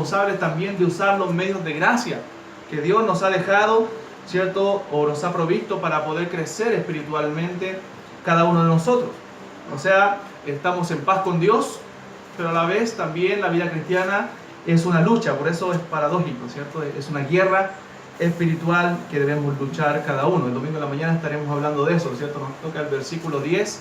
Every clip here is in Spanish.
responsables también de usar los medios de gracia que Dios nos ha dejado, ¿cierto? O nos ha provisto para poder crecer espiritualmente cada uno de nosotros. O sea, estamos en paz con Dios, pero a la vez también la vida cristiana es una lucha, por eso es paradójico, ¿cierto? Es una guerra espiritual que debemos luchar cada uno. El domingo en la mañana estaremos hablando de eso, ¿cierto? Nos toca el versículo 10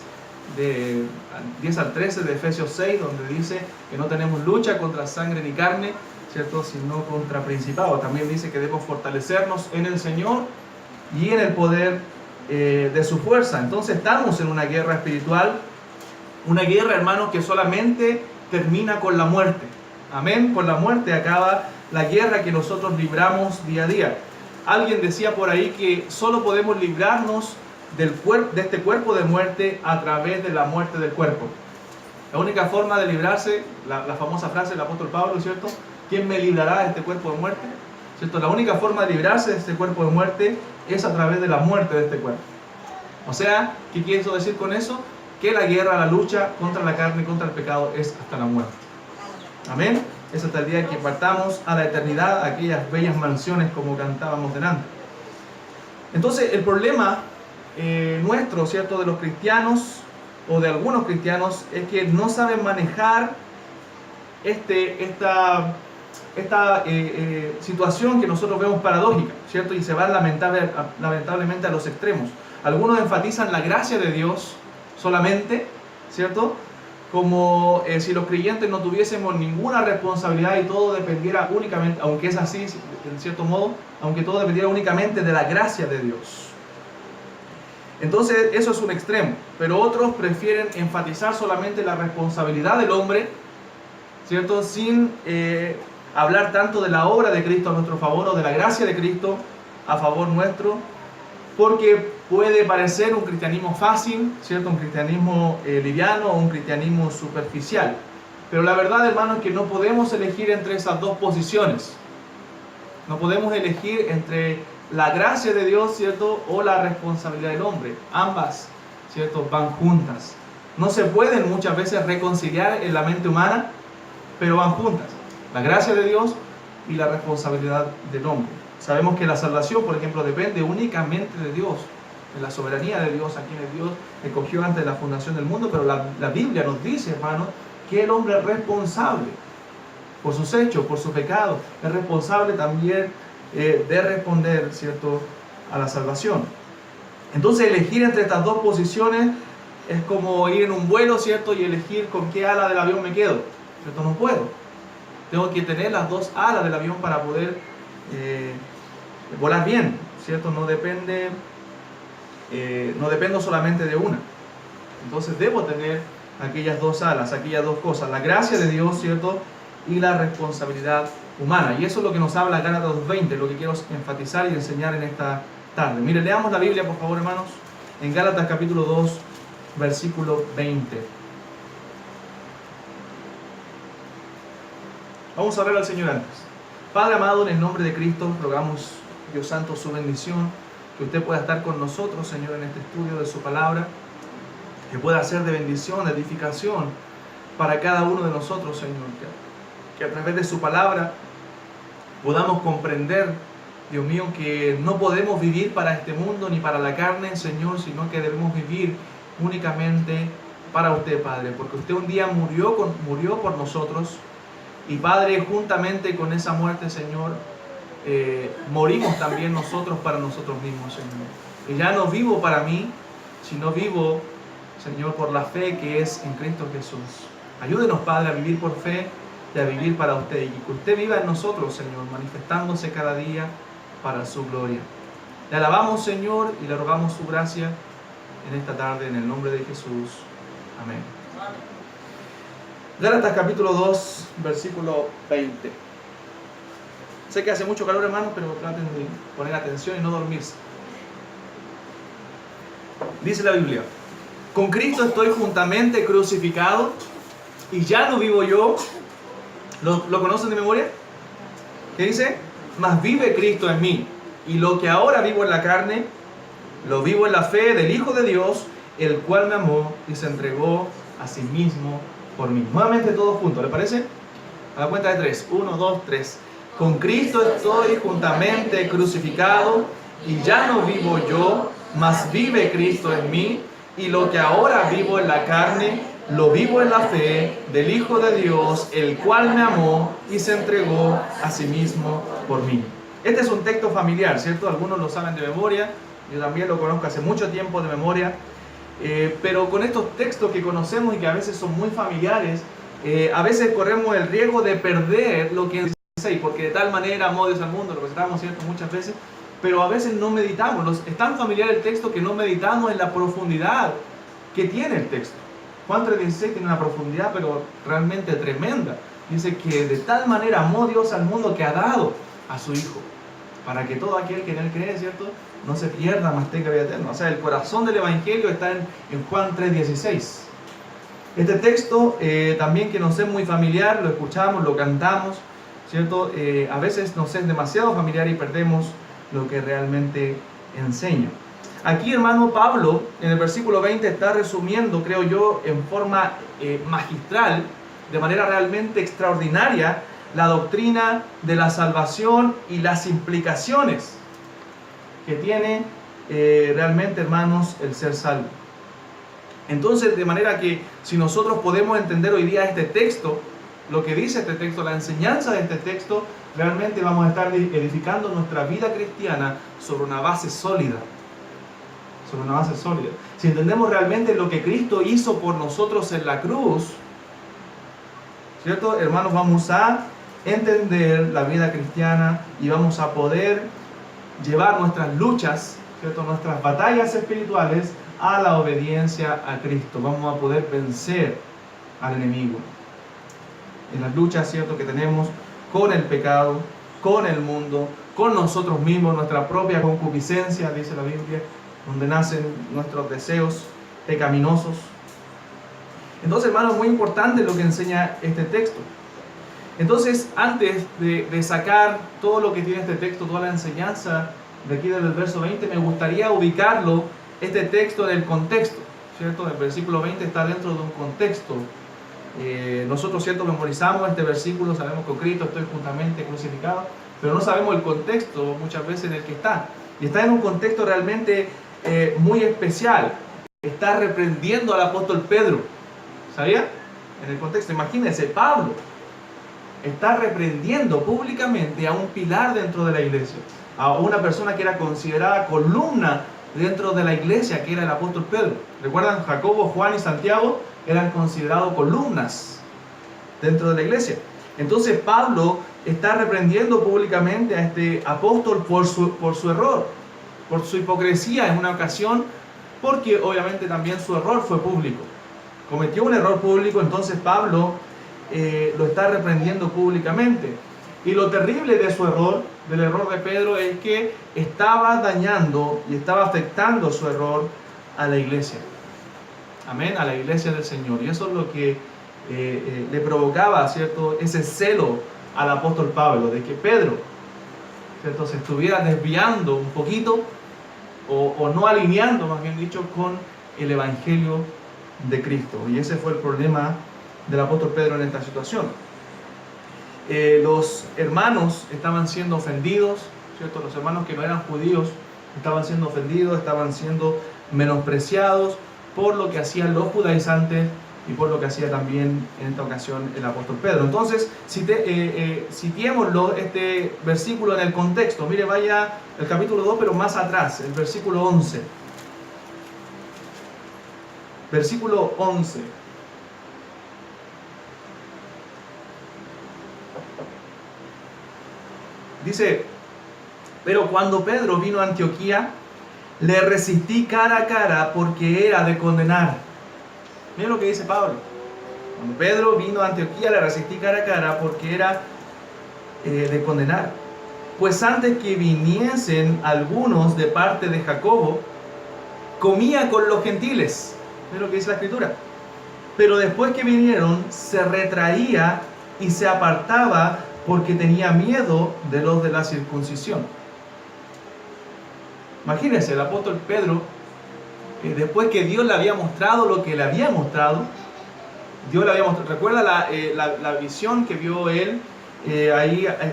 al 13 de Efesios 6, donde dice que no tenemos lucha contra sangre ni carne, ¿cierto? Sino contra principados. También dice que debemos fortalecernos en el Señor y en el poder de su fuerza. Entonces estamos en una guerra espiritual, una guerra, hermanos, que solamente termina con la muerte. Amén. Con la muerte acaba la guerra que nosotros libramos día a día. Alguien decía por ahí que solo podemos librarnos de este cuerpo de muerte a través de la muerte del cuerpo. La única forma de librarse, la famosa frase del apóstol Pablo, ¿cierto? ¿Quién me librará de este cuerpo de muerte? ¿Cierto? La única forma de librarse de este cuerpo de muerte es a través de la muerte de este cuerpo. O sea, ¿qué quiere decir con eso? Que la guerra, la lucha contra la carne y contra el pecado es hasta la muerte. Amén. Es hasta el día que partamos a la eternidad, aquellas bellas mansiones como cantábamos delante. Entonces, el problema nuestro, ¿cierto?, de los cristianos o de algunos cristianos es que no saben manejar esta situación que nosotros vemos paradójica, ¿cierto? Y se van lamentablemente a los extremos. Algunos enfatizan la gracia de Dios solamente, ¿cierto? Como si los creyentes no tuviésemos ninguna responsabilidad y todo dependiera únicamente, aunque es así en cierto modo, aunque todo dependiera únicamente de la gracia de Dios. Entonces eso es un extremo, pero otros prefieren enfatizar solamente la responsabilidad del hombre, ¿cierto? Sin hablar tanto de la obra de Cristo a nuestro favor o de la gracia de Cristo a favor nuestro, porque puede parecer un cristianismo fácil, ¿cierto? Un cristianismo liviano o un cristianismo superficial. Pero la verdad, hermano, es que no podemos elegir entre esas dos posiciones. No podemos elegir entre la gracia de Dios, ¿cierto?, o la responsabilidad del hombre. Ambas, ¿cierto?, van juntas. No se pueden muchas veces reconciliar en la mente humana, pero van juntas. La gracia de Dios y la responsabilidad del hombre. Sabemos que la salvación, por ejemplo, depende únicamente de Dios, de la soberanía de Dios, a quienes Dios escogió antes de la fundación del mundo, pero la Biblia nos dice, hermano, que el hombre es responsable por sus hechos, por su pecado, es responsable también de responder, ¿cierto?, a la salvación. Entonces elegir entre estas dos posiciones es como ir en un vuelo, ¿cierto?, y elegir con qué ala del avión me quedo, ¿cierto? No puedo. Tengo que tener las dos alas del avión para poder volar bien, ¿cierto? No dependo solamente de una. Entonces debo tener aquellas dos alas, aquellas dos cosas, la gracia de Dios, ¿cierto?, y la responsabilidad humana. Y eso es lo que nos habla Gálatas 2:20, lo que quiero enfatizar y enseñar en esta tarde. Mire, leamos la Biblia, por favor, hermanos, en Gálatas capítulo 2, versículo 20. Vamos a orar al Señor antes. Padre amado, en el nombre de Cristo, rogamos, Dios Santo, su bendición, que usted pueda estar con nosotros, Señor, en este estudio de su palabra, que pueda ser de bendición, de edificación para cada uno de nosotros, Señor, que a través de su palabra podamos comprender, Dios mío, que no podemos vivir para este mundo ni para la carne, Señor, sino que debemos vivir únicamente para usted, Padre, porque usted un día murió por nosotros. Y Padre, juntamente con esa muerte, Señor, morimos también nosotros para nosotros mismos, Señor. Y ya no vivo para mí, sino vivo, Señor, por la fe que es en Cristo Jesús. Ayúdenos, Padre, a vivir por fe y a vivir para usted. Y que usted viva en nosotros, Señor, manifestándose cada día para su gloria. Le alabamos, Señor, y le rogamos su gracia en esta tarde, en el nombre de Jesús. Amén. Gálatas capítulo 2, versículo 20. Sé que hace mucho calor, hermanos, pero traten de poner atención y no dormirse. Dice la Biblia: con Cristo estoy juntamente crucificado, y ya no vivo yo. ¿Lo conocen de memoria? ¿Qué dice? Mas vive Cristo en mí, y lo que ahora vivo en la carne, lo vivo en la fe del Hijo de Dios, el cual me amó y se entregó a sí mismo por mí. Nuevamente todos juntos, ¿le parece? A la cuenta de tres. 1, 2, 3. Con Cristo estoy juntamente crucificado, y ya no vivo yo, mas vive Cristo en mí, y lo que ahora vivo en la carne, lo vivo en la fe del Hijo de Dios, el cual me amó y se entregó a sí mismo por mí. Este es un texto familiar, ¿cierto? Algunos lo saben de memoria, yo también lo conozco hace mucho tiempo de memoria, pero con estos textos que conocemos y que a veces son muy familiares, a veces corremos el riesgo de perder lo que es, porque de tal manera amó Dios al mundo, lo recitamos, ¿cierto? Muchas veces, pero a veces no meditamos, es tan familiar el texto que no meditamos en la profundidad que tiene el texto. Juan 3:16 tiene una profundidad pero realmente tremenda. Dice que de tal manera amó Dios al mundo que ha dado a su Hijo, para que todo aquel que en Él cree, ¿cierto?, no se pierda, mas tenga vida eterna. O sea, el corazón del Evangelio está en Juan 3:16. Este texto también que nos es muy familiar, lo escuchamos, lo cantamos, ¿cierto? A veces nos es demasiado familiar y perdemos lo que realmente enseña. Aquí, hermano, Pablo, en el versículo 20, está resumiendo, creo yo, en forma magistral, de manera realmente extraordinaria, la doctrina de la salvación y las implicaciones que tiene realmente, hermanos, el ser salvo. Entonces, de manera que si nosotros podemos entender hoy día este texto, lo que dice este texto, la enseñanza de este texto, realmente vamos a estar edificando nuestra vida cristiana sobre una base sólida. Sobre una base sólida. Si entendemos realmente lo que Cristo hizo por nosotros en la cruz, ¿cierto, hermanos? Vamos a entender la vida cristiana y vamos a poder llevar nuestras luchas, ¿cierto?, nuestras batallas espirituales a la obediencia a Cristo. Vamos a poder vencer al enemigo en las luchas, ¿cierto?, que tenemos con el pecado, con el mundo, con nosotros mismos, nuestra propia concupiscencia, dice la Biblia, donde nacen nuestros deseos pecaminosos. Entonces, hermanos, es muy importante lo que enseña este texto. Entonces, antes de sacar todo lo que tiene este texto, toda la enseñanza de aquí desde el verso 20, me gustaría ubicarlo, este texto, en el contexto, ¿cierto? El versículo 20 está dentro de un contexto. Nosotros, ¿cierto?, memorizamos este versículo, sabemos que con Cristo estoy juntamente crucificado, pero no sabemos el contexto muchas veces en el que está. Y está en un contexto realmente muy especial. Está reprendiendo al apóstol Pedro. ¿Sabía? En el contexto, imagínense, Pablo está reprendiendo públicamente a un pilar dentro de la iglesia, a una persona que era considerada columna dentro de la iglesia, que era el apóstol Pedro. ¿Recuerdan? Jacobo, Juan y Santiago eran considerados columnas dentro de la iglesia. Entonces Pablo está reprendiendo públicamente a este apóstol por su error, por su hipocresía en una ocasión, porque obviamente también su error fue público. Cometió un error público, entonces Pablo lo está reprendiendo públicamente. Y lo terrible de su error, del error de Pedro, es que estaba dañando y estaba afectando su error a la iglesia. Amén, a la iglesia del Señor. Y eso es lo que le provocaba, ¿cierto?, ese celo al apóstol Pablo, de que Pedro, ¿cierto?, se estuviera desviando un poquito o no alineando, más bien dicho, con el evangelio de Cristo. Y ese fue el problema del apóstol Pedro en esta situación. Los hermanos estaban siendo ofendidos, ¿cierto? Los hermanos que no eran judíos estaban siendo ofendidos, estaban siendo menospreciados por lo que hacían los judaizantes y por lo que hacía también en esta ocasión el apóstol Pedro. Entonces, citiémoslo, este versículo en el contexto. Mire, vaya el capítulo 2, pero más atrás, el versículo 11. Versículo 11. Dice: pero cuando Pedro vino a Antioquía, le resistí cara a cara porque era de condenar. Miren lo que dice Pablo. Cuando Pedro vino a Antioquía, le resistí cara a cara porque era de condenar. Pues antes que viniesen algunos de parte de Jacobo, comía con los gentiles. Miren lo que dice la Escritura. Pero después que vinieron, se retraía y se apartaba porque tenía miedo de los de la circuncisión. Imagínense, el apóstol Pedro, después que Dios le había mostrado lo que le había mostrado, Dios le había mostrado. ¿Recuerda la visión que vio él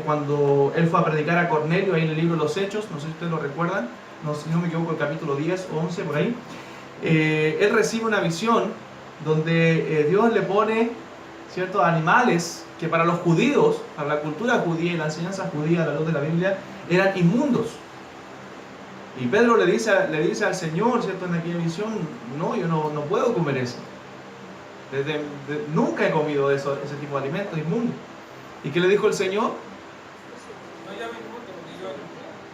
cuando él fue a predicar a Cornelio, ahí en el libro de los Hechos? No sé si ustedes lo recuerdan, no, si no me equivoco, el capítulo 10 o 11 por ahí. Él recibe una visión donde Dios le pone ciertos animales que para los judíos, para la cultura judía y la enseñanza judía a la luz de la Biblia, eran inmundos. Y Pedro le dice al Señor, ¿cierto?, en aquella visión: no, yo no puedo comer eso. Nunca he comido ese tipo de alimentos inmundos. ¿Y qué le dijo el Señor? No llame inmundo, porque yo...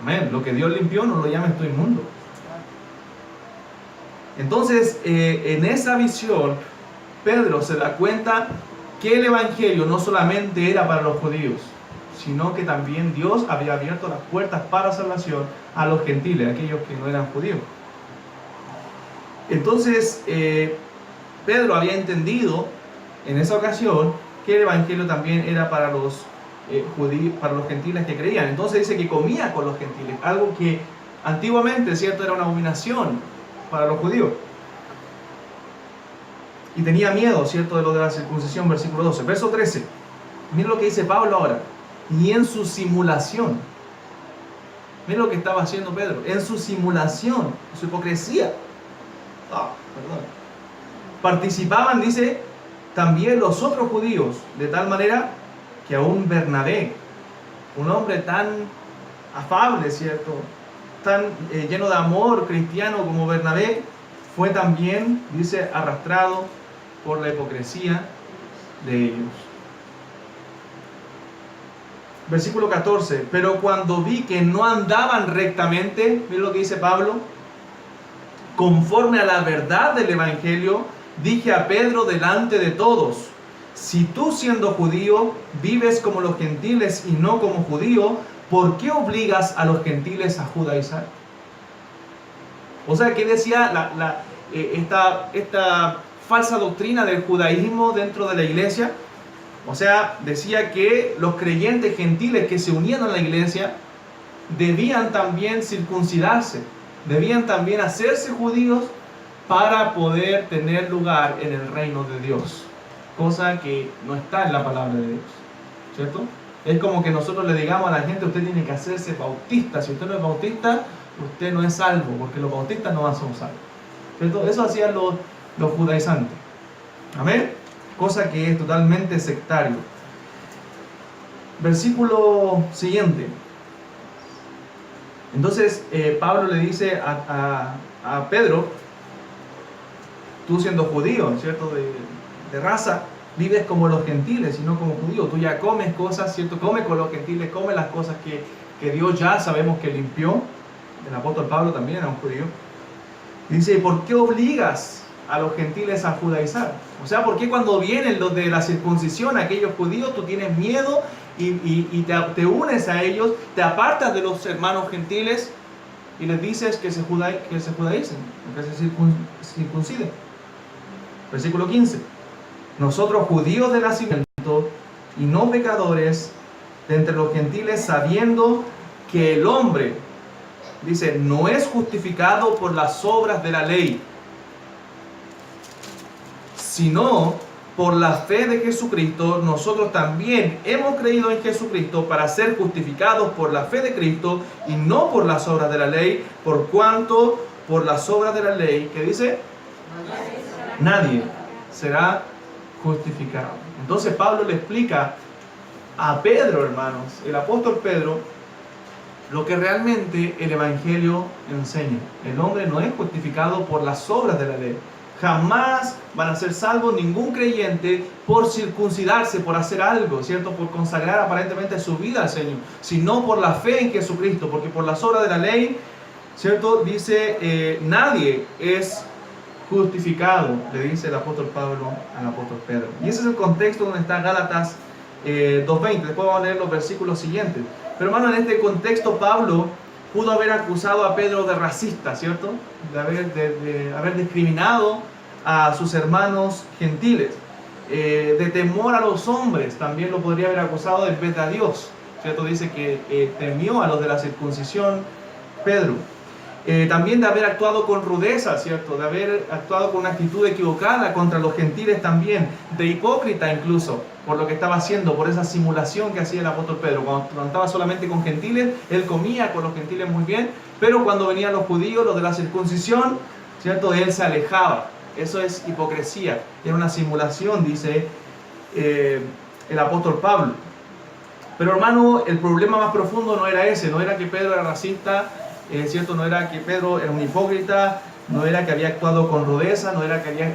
Amén. Lo que Dios limpió, no lo llames tú inmundo. Entonces, en esa visión, Pedro se da cuenta que el Evangelio no solamente era para los judíos, sino que también Dios había abierto las puertas para salvación a los gentiles, aquellos que no eran judíos. Entonces, Pedro había entendido en esa ocasión que el Evangelio también era para los judíos, para los gentiles que creían. Entonces dice que comía con los gentiles, algo que antiguamente, ¿cierto?, era una abominación para los judíos. Y tenía miedo, ¿cierto?, de lo de la circuncisión, versículo 12. Verso 13. Miren lo que dice Pablo ahora. Y en su simulación. Miren lo que estaba haciendo Pedro. En su simulación, en su hipocresía. Participaban, dice, también los otros judíos, de tal manera que aún Bernabé, un hombre tan afable, ¿cierto?, tan lleno de amor cristiano como Bernabé, fue también, dice, arrastrado por la hipocresía de ellos. Versículo 14. Pero cuando vi que no andaban rectamente, miren lo que dice Pablo, conforme a la verdad del Evangelio, dije a Pedro delante de todos: si tú, siendo judío, vives como los gentiles y no como judío, ¿por qué obligas a los gentiles a judaizar? O sea, ¿qué decía esta falsa doctrina del judaísmo dentro de la iglesia? O sea, decía que los creyentes gentiles que se unían a la iglesia debían también circuncidarse, debían también hacerse judíos para poder tener lugar en el reino de Dios, cosa que no está en la palabra de Dios, ¿cierto? Es como que nosotros le digamos a la gente: usted tiene que hacerse bautista. Si usted no es bautista, usted no es salvo, porque los bautistas no son salvos, ¿cierto? Eso hacían los judaizantes. Amén. Cosa que es totalmente sectario. Versículo siguiente. Entonces Pablo le dice a Pedro: tú, siendo judío, ¿cierto?, de raza, vives como los gentiles y no como judíos. Tú ya comes cosas, ¿cierto? Come con los gentiles, come las cosas que Dios ya sabemos que limpió. El apóstol Pablo también era un judío. Dice: ¿por qué obligas a los gentiles a judaizar? O sea, ¿por qué cuando vienen los de la circuncisión, aquellos judíos, tú tienes miedo y te unes a ellos, te apartas de los hermanos gentiles y les dices que se judaicen, que se circunciden? Versículo 15. Nosotros, judíos de nacimiento y no pecadores de entre los gentiles, sabiendo que el hombre, dice, no es justificado por las obras de la ley, sino por la fe de Jesucristo. Nosotros también hemos creído en Jesucristo para ser justificados por la fe de Cristo y no por las obras de la ley, por cuanto por las obras de la ley, ¿qué dice? Nadie será justificado. Entonces Pablo le explica a Pedro, hermanos, el apóstol Pedro, lo que realmente el Evangelio enseña. El hombre no es justificado por las obras de la ley. Jamás van a ser salvos ningún creyente por circuncidarse, por hacer algo, ¿cierto?, por consagrar aparentemente su vida al Señor, sino por la fe en Jesucristo, porque por las obras de la ley, ¿cierto?, dice, nadie es justificado, le dice el apóstol Pablo al apóstol Pedro. Y ese es el contexto donde está Gálatas 2:20. Después vamos a leer los versículos siguientes. Pero hermano, en este contexto Pablo pudo haber acusado a Pedro de racista, ¿cierto?, de haber discriminado a sus hermanos gentiles, de temor a los hombres, también lo podría haber acusado en vez de a Dios, ¿cierto? Dice que temió a los de la circuncisión Pedro. también de haber actuado con rudeza, ¿cierto? De haber actuado con una actitud equivocada contra los gentiles también, de hipócrita incluso, por lo que estaba haciendo, por esa simulación que hacía el apóstol Pedro. Cuando estaba solamente con gentiles, él comía con los gentiles muy bien, pero cuando venían los judíos, los de la circuncisión, ¿cierto? Él se alejaba. Eso es hipocresía, era una simulación, dice el apóstol Pablo. Pero hermano, el problema más profundo no era ese, no era que Pedro era racista, ¿cierto? No era que Pedro era un hipócrita, no era que había actuado con rudeza, no era que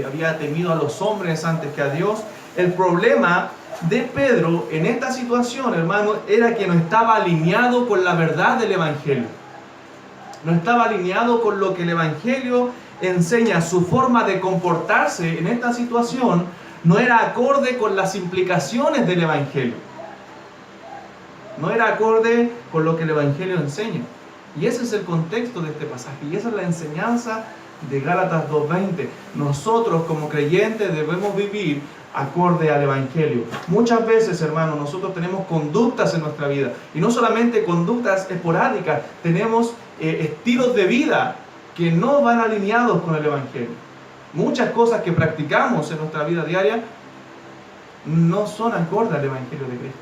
había temido a los hombres antes que a Dios. El problema de Pedro en esta situación, hermano, era que no estaba alineado con la verdad del Evangelio. No estaba alineado con lo que el Evangelio enseña. Su forma de comportarse en esta situación no era acorde con las implicaciones del Evangelio. No era acorde con lo que el Evangelio enseña. Y ese es el contexto de este pasaje. Y esa es la enseñanza de Gálatas 2:20. Nosotros como creyentes debemos vivir acorde al Evangelio. Muchas veces, hermanos, nosotros tenemos conductas en nuestra vida. Y no solamente conductas esporádicas. Tenemos estilos de vida que no van alineados con el Evangelio. Muchas cosas que practicamos en nuestra vida diaria no son acorde al Evangelio de Cristo.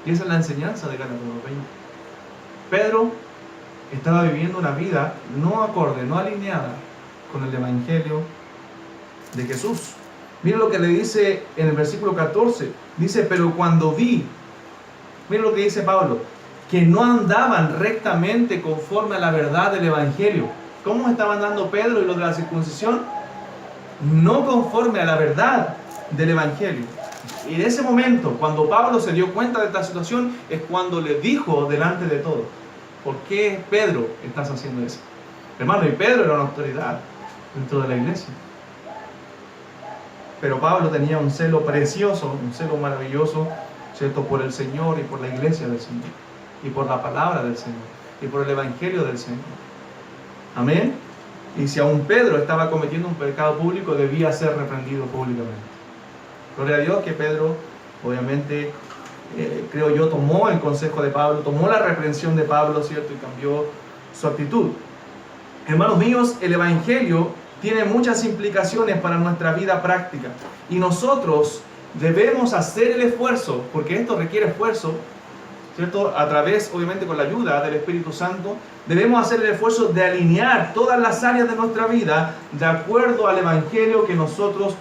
Y esa es la enseñanza de Gálatas 2:20. Pedro estaba viviendo una vida no acorde, no alineada con el Evangelio de Jesús. Miren lo que le dice en el versículo 14. Dice, pero cuando vi, miren lo que dice Pablo, que no andaban rectamente conforme a la verdad del Evangelio. ¿Cómo estaban andando Pedro y los de la circuncisión? No conforme a la verdad del Evangelio. Y en ese momento, cuando Pablo se dio cuenta de esta situación, es cuando le dijo delante de todos, ¿por qué, Pedro, estás haciendo eso? Hermano, y Pedro era una autoridad dentro de la iglesia. Pero Pablo tenía un celo precioso, un celo maravilloso, ¿cierto? Por el Señor y por la iglesia del Señor, y por la palabra del Señor, y por el Evangelio del Señor. Amén. Y si aún Pedro estaba cometiendo un pecado público, debía ser reprendido públicamente. Gloria a Dios que Pedro, obviamente, creo yo, tomó el consejo de Pablo, tomó la reprensión de Pablo, ¿cierto? Y cambió su actitud. Hermanos míos, el Evangelio tiene muchas implicaciones para nuestra vida práctica. Y nosotros debemos hacer el esfuerzo, porque esto requiere esfuerzo, ¿cierto? A través, obviamente, con la ayuda del Espíritu Santo, debemos hacer el esfuerzo de alinear todas las áreas de nuestra vida de acuerdo al Evangelio que nosotros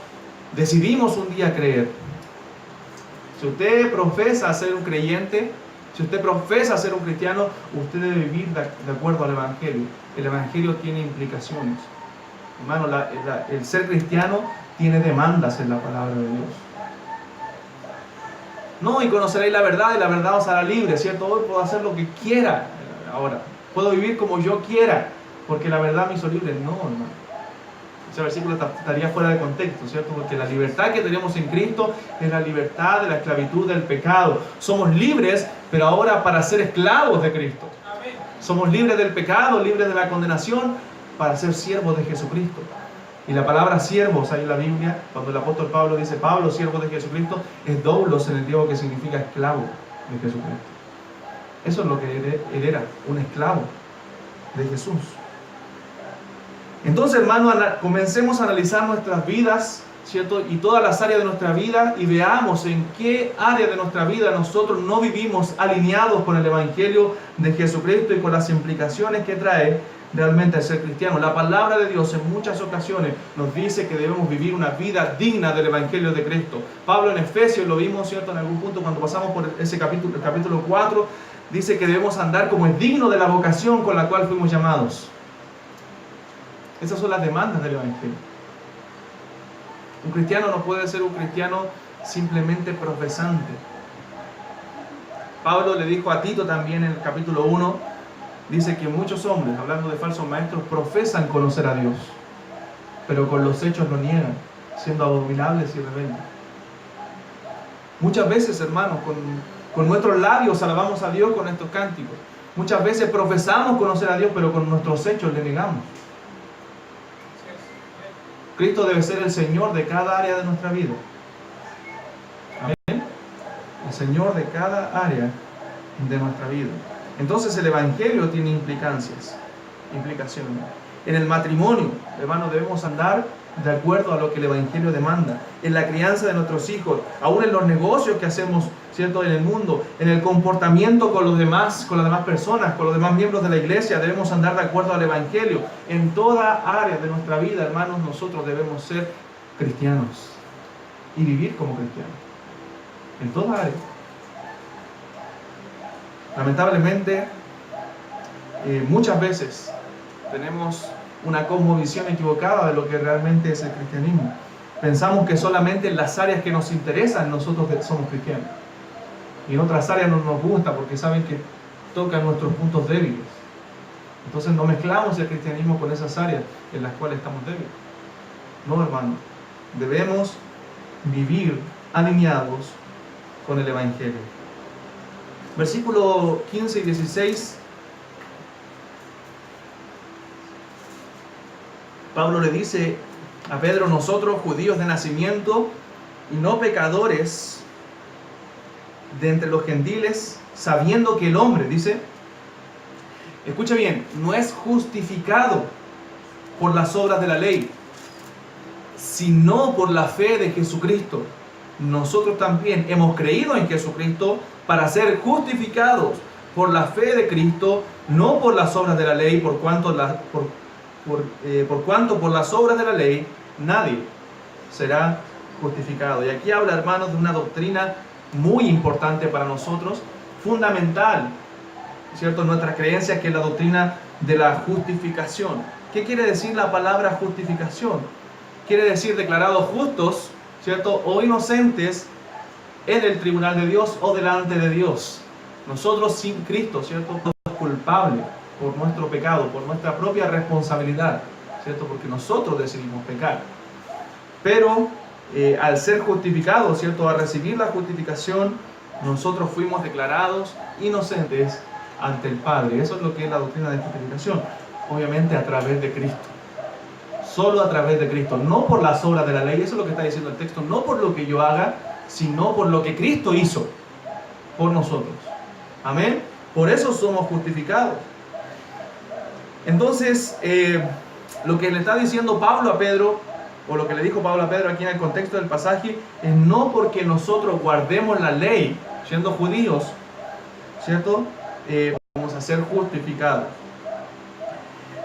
decidimos un día creer. Si usted profesa ser un creyente, si usted profesa ser un cristiano, usted debe vivir de acuerdo al Evangelio. El Evangelio tiene implicaciones. Hermano, el ser cristiano tiene demandas en la palabra de Dios. No, y conoceréis la verdad y la verdad os hará libre, ¿cierto? Hoy puedo hacer lo que quiera ahora. Puedo vivir como yo quiera, porque la verdad me hizo libre. No, hermano. Ese versículo estaría fuera de contexto, ¿cierto? Porque la libertad que tenemos en Cristo es la libertad de la esclavitud del pecado. Somos libres, pero ahora para ser esclavos de Cristo. Amén. Somos libres del pecado, libres de la condenación, para ser siervos de Jesucristo. Y la palabra siervos ahí en la Biblia, cuando el apóstol Pablo dice Pablo, siervo de Jesucristo, es doulos en el griego, que significa esclavo de Jesucristo. Eso es lo que él era, un esclavo de Jesús. Entonces, hermano, comencemos a analizar nuestras vidas, ¿cierto? Y todas las áreas de nuestra vida, y veamos en qué área de nuestra vida nosotros no vivimos alineados con el Evangelio de Jesucristo y con las implicaciones que trae realmente el ser cristiano. La palabra de Dios en muchas ocasiones nos dice que debemos vivir una vida digna del Evangelio de Cristo. Pablo en Efesios, lo vimos, ¿cierto? En algún punto cuando pasamos por ese capítulo, el capítulo 4, dice que debemos andar como es digno de la vocación con la cual fuimos llamados. Esas son las demandas del Evangelio. Un cristiano no puede ser un cristiano simplemente profesante. Pablo le dijo a Tito también en el capítulo 1, dice que muchos hombres, hablando de falsos maestros, profesan conocer a Dios, pero con los hechos lo niegan, siendo abominables y rebeldes. Muchas veces, hermanos, con nuestros labios alabamos a Dios con estos cánticos. Muchas veces profesamos conocer a Dios, pero con nuestros hechos le negamos. Cristo debe ser el Señor de cada área de nuestra vida. Amén. El Señor de cada área de nuestra vida. Entonces el Evangelio tiene implicaciones. En el matrimonio, hermanos, debemos andar de acuerdo a lo que el Evangelio demanda. En la crianza de nuestros hijos, aún en los negocios que hacemos, ¿cierto?, en el mundo, en el comportamiento con los demás, con las demás personas, con los demás miembros de la iglesia, debemos andar de acuerdo al Evangelio. En toda área de nuestra vida, hermanos, nosotros debemos ser cristianos y vivir como cristianos. En toda área. Lamentablemente, muchas veces tenemos una cosmovisión equivocada de lo que realmente es el cristianismo. Pensamos que solamente en las áreas que nos interesan nosotros somos cristianos. Y en otras áreas no nos gusta porque saben que tocan nuestros puntos débiles. Entonces no mezclamos el cristianismo con esas áreas en las cuales estamos débiles. No, hermano. Debemos vivir alineados con el Evangelio. Versículo 15 y 16. Pablo le dice a Pedro: nosotros, judíos de nacimiento y no pecadores de entre los gentiles, sabiendo que el hombre, dice, escucha bien, no es justificado por las obras de la ley, sino por la fe de Jesucristo. Nosotros también hemos creído en Jesucristo para ser justificados por la fe de Cristo, no por las obras de la ley, por cuanto por las obras de la ley nadie será justificado. Y aquí habla, hermanos, de una doctrina muy importante para nosotros, fundamental, ¿cierto?, nuestra creencia, que es la doctrina de la justificación. ¿Qué quiere decir la palabra justificación? Quiere decir declarados justos, ¿cierto?, o inocentes en el tribunal de Dios o delante de Dios. Nosotros sin Cristo, ¿cierto?, somos culpables por nuestro pecado, por nuestra propia responsabilidad, ¿cierto?, porque nosotros decidimos pecar. Pero al ser justificados, ¿cierto?, al recibir la justificación, nosotros fuimos declarados inocentes ante el Padre. Eso es lo que es la doctrina de justificación, obviamente a través de Cristo. Solo a través de Cristo, no por las obras de la ley. Eso es lo que está diciendo el texto, no por lo que yo haga, sino por lo que Cristo hizo por nosotros. Amén. Por eso somos justificados. Entonces, lo que le está diciendo Pablo a Pedro, o lo que le dijo Pablo a Pedro aquí en el contexto del pasaje, es no porque nosotros guardemos la ley, siendo judíos, ¿cierto?, vamos a ser justificados.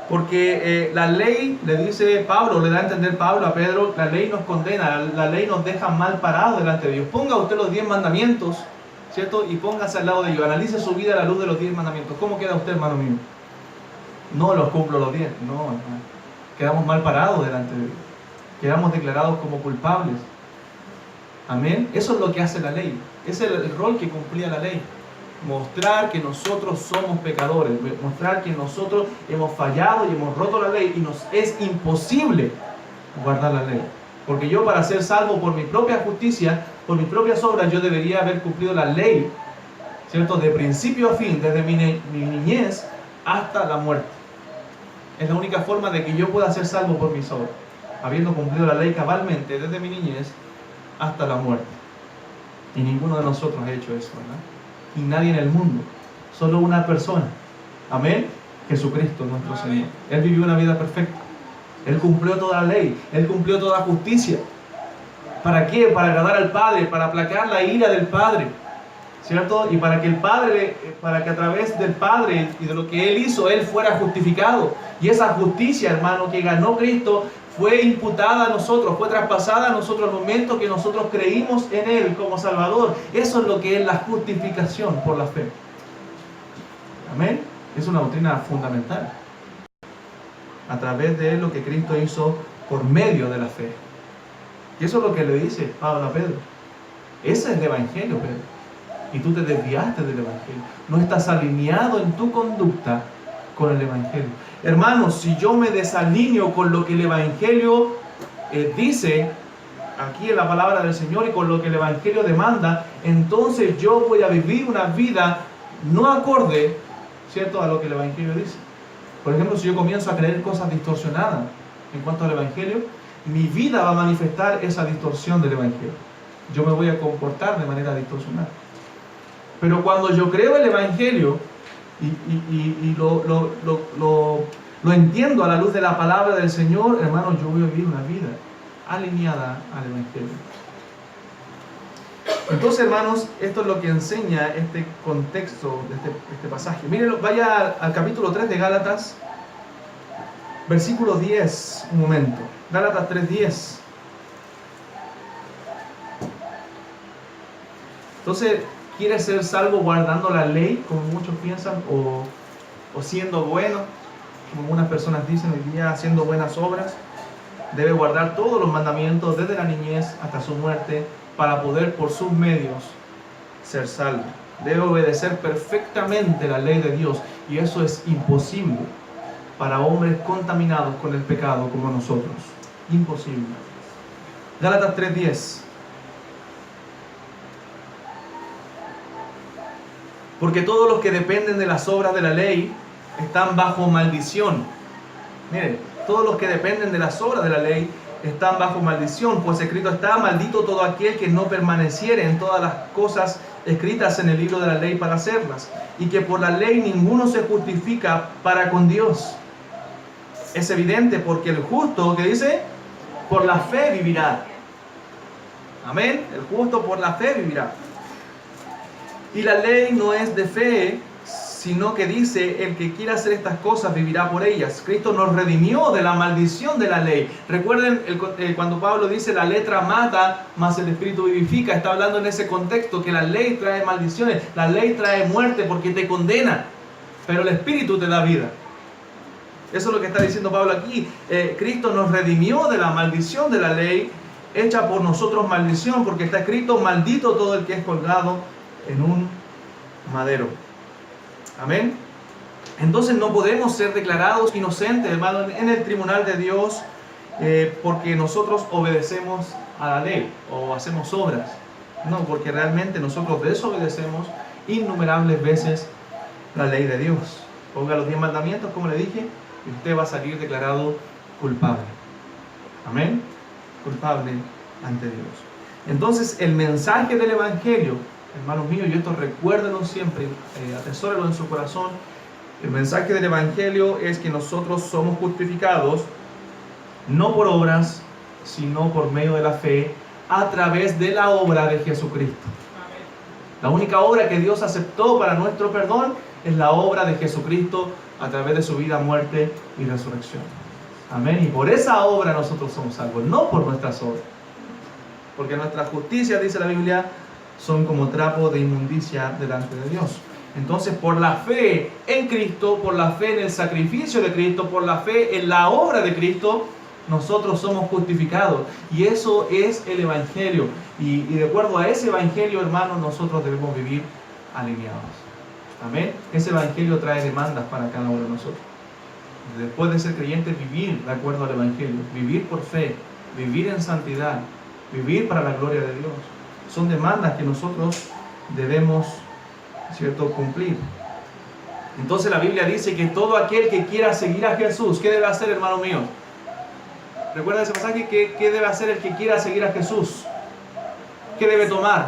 Porque la ley, le dice Pablo, le da a entender Pablo a Pedro, la ley nos condena, la ley nos deja mal parados delante de Dios. Ponga usted los 10 mandamientos, ¿cierto?, y póngase al lado de ellos. Analice su vida a la luz de los 10 mandamientos. ¿Cómo queda usted, hermano mío? No los cumplo los 10. No, hermano. Quedamos mal parados delante de Dios. Quedamos declarados como culpables. Amén. Eso es lo que hace la ley. Ese es el rol que cumplía la ley. Mostrar que nosotros somos pecadores, mostrar que nosotros hemos fallado y hemos roto la ley y nos es imposible guardar la ley. Porque yo, para ser salvo por mi propia justicia, por mis propias obras, yo debería haber cumplido la ley, ¿cierto?, de principio a fin, desde mi niñez hasta la muerte. Es la única forma de que yo pueda ser salvo por mis obras, habiendo cumplido la ley cabalmente desde mi niñez hasta la muerte. Y ninguno de nosotros ha hecho eso, ¿verdad? Y nadie en el mundo, solo una persona. Amén. Jesucristo nuestro Señor. Él vivió una vida perfecta. Él cumplió toda la ley. Él cumplió toda justicia. ¿Para qué? Para agradar al Padre, para aplacar la ira del Padre, ¿cierto? Y para que el Padre, para que a través del Padre y de lo que Él hizo, Él fuera justificado. Y esa justicia, hermano, que ganó Cristo, fue imputada a nosotros, fue traspasada a nosotros al momento que nosotros creímos en Él como Salvador. Eso es lo que es la justificación por la fe. Amén. Es una doctrina fundamental. A través de lo que Cristo hizo por medio de la fe. Y eso es lo que le dice Pablo a Pedro. Ese es el Evangelio, Pedro. Y tú te desviaste del Evangelio. No estás alineado en tu conducta con el Evangelio. Hermanos, si yo me desalineo con lo que el Evangelio dice aquí en la palabra del Señor y con lo que el Evangelio demanda, entonces yo voy a vivir una vida no acorde, ¿cierto?, a lo que el Evangelio dice. Por ejemplo, si yo comienzo a creer cosas distorsionadas en cuanto al Evangelio, mi vida va a manifestar esa distorsión del Evangelio. Yo me voy a comportar de manera distorsionada. Pero cuando yo creo el Evangelio, y lo entiendo a la luz de la palabra del Señor, hermanos, yo voy a vivir una vida alineada al Evangelio. Entonces, hermanos, esto es lo que enseña este contexto de este pasaje. Miren, vaya al capítulo 3 de Gálatas, versículo 10, un momento. Gálatas 3:10. Entonces, ¿quieres ser salvo guardando la ley, como muchos piensan, o siendo bueno, como algunas personas dicen hoy día, haciendo buenas obras? Debe guardar todos los mandamientos desde la niñez hasta su muerte para poder por sus medios ser salvo. Debe obedecer perfectamente la ley de Dios, y eso es imposible para hombres contaminados con el pecado como nosotros. Imposible. Gálatas 3:10. Porque todos los que dependen de las obras de la ley están bajo maldición. Miren, todos los que dependen de las obras de la ley están bajo maldición, pues escrito está: maldito todo aquel que no permaneciere en todas las cosas escritas en el libro de la ley para hacerlas, y que por la ley ninguno se justifica para con Dios. Es evidente, porque el justo, ¿qué dice? Por la fe vivirá. Amén. El justo por la fe vivirá. Y la ley no es de fe, sino que dice: el que quiera hacer estas cosas vivirá por ellas. Cristo nos redimió de la maldición de la ley. Recuerden cuando Pablo dice: la letra mata, mas el Espíritu vivifica. Está hablando en ese contexto que la ley trae maldiciones, la ley trae muerte porque te condena, pero el Espíritu te da vida. Eso es lo que está diciendo Pablo aquí. Cristo nos redimió de la maldición de la ley, hecha por nosotros maldición, porque está escrito: maldito todo el que es colgado en un madero. Amén. Entonces no podemos ser declarados inocentes, hermano, en el tribunal de Dios, porque nosotros obedecemos a la ley o hacemos obras. No, porque realmente nosotros desobedecemos innumerables veces la ley de Dios. Ponga los 10 mandamientos, como le dije, y usted va a salir declarado culpable. Amén. Culpable ante Dios. Entonces, el mensaje del Evangelio, hermanos míos, y esto recuérdenlo siempre, atesórenlo en su corazón. El mensaje del Evangelio es que nosotros somos justificados no por obras, sino por medio de la fe, a través de la obra de Jesucristo. Amén. La única obra que Dios aceptó para nuestro perdón es la obra de Jesucristo a través de su vida, muerte y resurrección. Amén. Y por esa obra nosotros somos salvos, no por nuestras obras. Porque nuestra justicia, dice la Biblia, son como trapo de inmundicia delante de Dios. Entonces, por la fe en Cristo, por la fe en el sacrificio de Cristo, por la fe en la obra de Cristo, nosotros somos justificados. Y eso es el Evangelio. Y de acuerdo a ese Evangelio, hermanos, nosotros debemos vivir alineados. Amén. Ese Evangelio trae demandas para cada uno de nosotros. Después de ser creyentes, vivir de acuerdo al Evangelio. Vivir por fe. Vivir en santidad. Vivir para la gloria de Dios. Son demandas que nosotros debemos, ¿cierto?, cumplir. Entonces la Biblia dice que todo aquel que quiera seguir a Jesús, ¿qué debe hacer, hermano mío? ¿Recuerda ese pasaje? ¿Qué debe hacer el que quiera seguir a Jesús? ¿Qué debe tomar?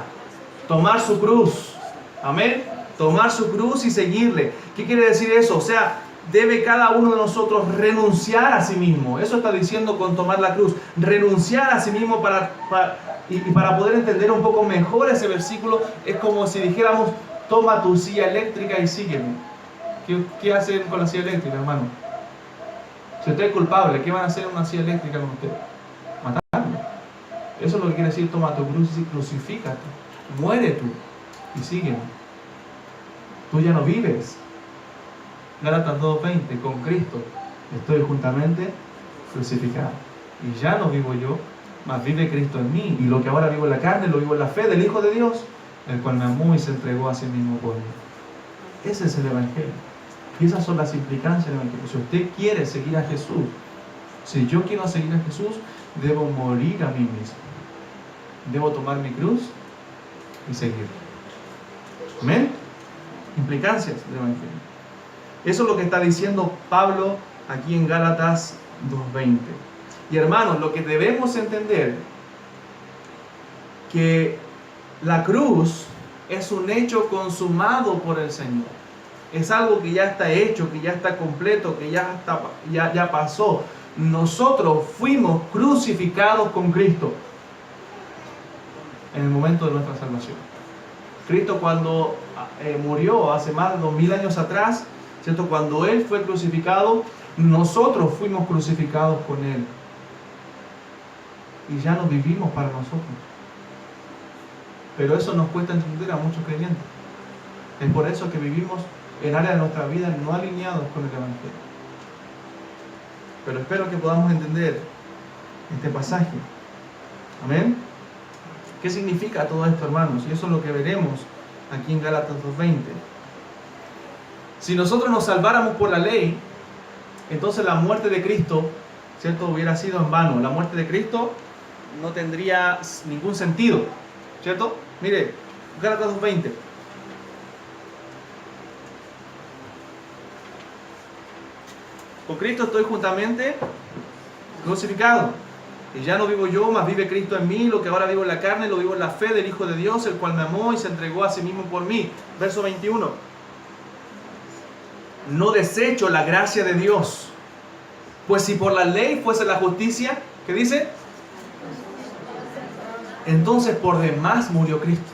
Tomar su cruz. Amén. Tomar su cruz y seguirle. ¿Qué quiere decir eso? O sea, debe cada uno de nosotros renunciar a sí mismo. Eso está diciendo con tomar la cruz. Renunciar a sí mismo para poder entender un poco mejor ese versículo, es como si dijéramos: toma tu silla eléctrica y sígueme. ¿Qué hacen con la silla eléctrica, hermano? Si usted es culpable, ¿qué van a hacer en una silla eléctrica con usted? Matarlo. Eso es lo que quiere decir: toma tu cruz y crucifícate. Muere tú y sígueme. Tú ya no vives. Gálatas 2:20, con Cristo estoy juntamente crucificado. Y ya no vivo yo, mas vive Cristo en mí. Y lo que ahora vivo en la carne, lo vivo en la fe del Hijo de Dios, el cual me amó y se entregó a sí mismo por mí. Ese es el Evangelio. Y esas son las implicancias del Evangelio. Si usted quiere seguir a Jesús, si yo quiero seguir a Jesús, debo morir a mí mismo. Debo tomar mi cruz y seguir. ¿Amén? Implicancias del Evangelio. Eso es lo que está diciendo Pablo aquí en Gálatas 2:20. Y hermanos, lo que debemos entender, que la cruz es un hecho consumado por el Señor. Es algo que ya está hecho, que ya está completo, que ya pasó. Nosotros fuimos crucificados con Cristo en el momento de nuestra salvación. Cristo cuando murió hace más de 2000 años atrás, ¿cierto? Cuando Él fue crucificado, nosotros fuimos crucificados con Él. Y ya no vivimos para nosotros. Pero eso nos cuesta entender a muchos creyentes. Es por eso que vivimos en áreas de nuestra vida no alineados con el Evangelio. Pero espero que podamos entender este pasaje. Amén. ¿Qué significa todo esto, hermanos? Y eso es lo que veremos aquí en Gálatas 2:20. Si nosotros nos salváramos por la ley, entonces la muerte de Cristo, ¿cierto?, hubiera sido en vano. La muerte de Cristo no tendría ningún sentido, ¿cierto? Mire, Gálatas 2:20. Con Cristo estoy juntamente crucificado. Y ya no vivo yo, mas vive Cristo en mí. Lo que ahora vivo en la carne, lo vivo en la fe del Hijo de Dios, el cual me amó y se entregó a sí mismo por mí. Verso 21. No desecho la gracia de Dios, pues si por la ley fuese la justicia, ¿qué dice? Entonces por demás murió Cristo.